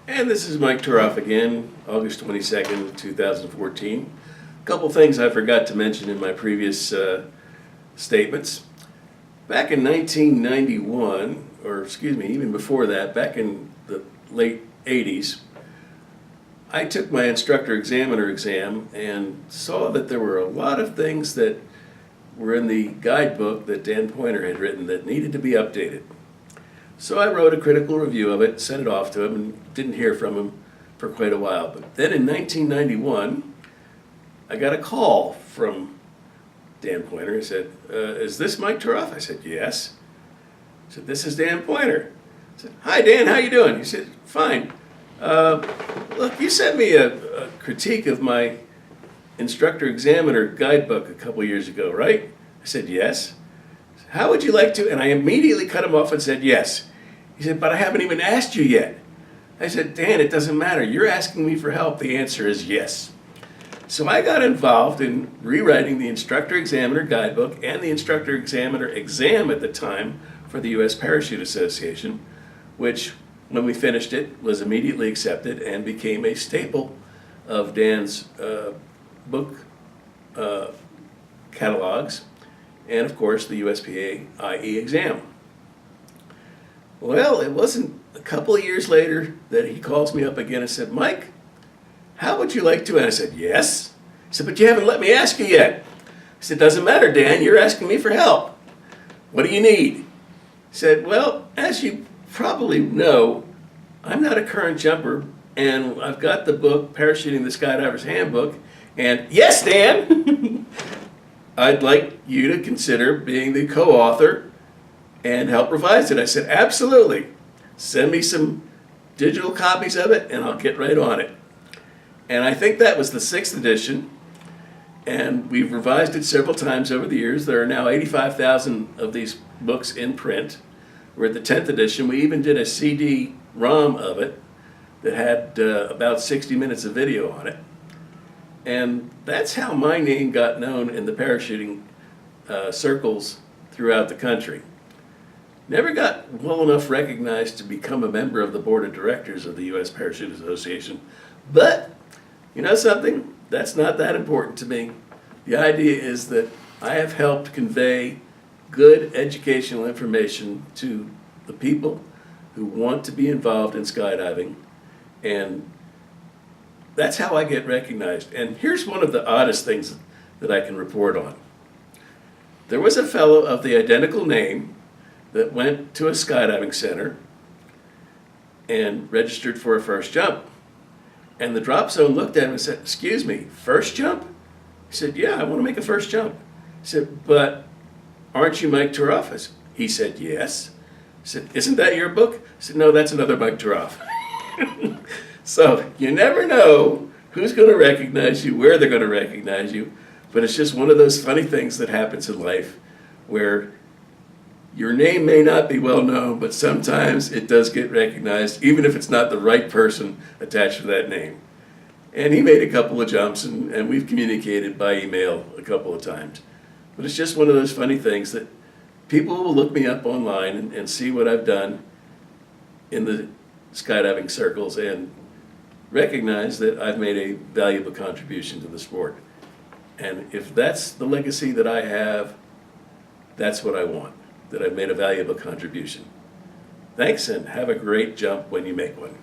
And this is Mike Turoff again, August 22nd, 2014. A couple things I forgot to mention in my previous statements. Back in 1991, or excuse me, even before that, back in the late 80s, I took my instructor examiner exam and saw that there were a lot of things that were in the guidebook that Dan Poynter had written that needed to be updated. So I wrote a critical review of it, sent it off to him, and didn't hear from him for quite a while. But then in 1991, I got a call from Dan Poynter. He said, is this Mike Turoff? I said, yes. He said, this is Dan Poynter. I said, hi Dan, how you doing? He said, fine. Look, you sent me a critique of my instructor examiner guidebook a couple years ago, right? I said, yes. How would you like to? And I immediately cut him off and said, yes. He said, but I haven't even asked you yet. I said, Dan, it doesn't matter. You're asking me for help. The answer is yes. So I got involved in rewriting the instructor examiner guidebook and the instructor examiner exam at the time for the U.S. Parachute Association, which, when we finished it, was immediately accepted and became a staple of Dan's book catalogs, and of course the USPA IE exam. Well, it wasn't a couple of years later that he calls me up again and said, Mike, how would you like to? And I said, yes. He said, but you haven't let me ask you yet. I said, doesn't matter, Dan, you're asking me for help. What do you need? He said, well, as you probably know, I'm not a current jumper, and I've got the book, Parachuting the Skydiver's Handbook, and yes, Dan, I'd like you to consider being the co-author and help revise it. I said, absolutely. Send me some digital copies of it, and I'll get right on it. And I think that was the 6th edition, and we've revised it several times over the years. There are now 85,000 of these books in print. We're at the 10th edition. We even did a CD-ROM of it that had about 60 minutes of video on it. And that's how my name got known in the parachuting circles throughout the country. Never got well enough recognized to become a member of the board of directors of the U.S. Parachute Association. But, you know something? That's not that important to me. The idea is that I have helped convey good educational information to the people who want to be involved in skydiving, and that's how I get recognized. And here's one of the oddest things that I can report on. There was a fellow of the identical name that went to a skydiving center and registered for a first jump. And the drop zone looked at him and said, excuse me, first jump? He said, yeah, I want to make a first jump. He said, but aren't you Mike Turoff? He said, yes. He said, isn't that your book? I said, no, that's another Mike Turoff. So you never know who's going to recognize you, where they're going to recognize you, but it's just one of those funny things that happens in life where your name may not be well known, but sometimes it does get recognized, even if it's not the right person attached to that name. And he made a couple of jumps, and we've communicated by email a couple of times. But it's just one of those funny things that people will look me up online and see what I've done in the skydiving circles and recognize that I've made a valuable contribution to the sport. And if that's the legacy that I have, that's what I want, that I've made a valuable contribution. Thanks, and have a great jump when you make one.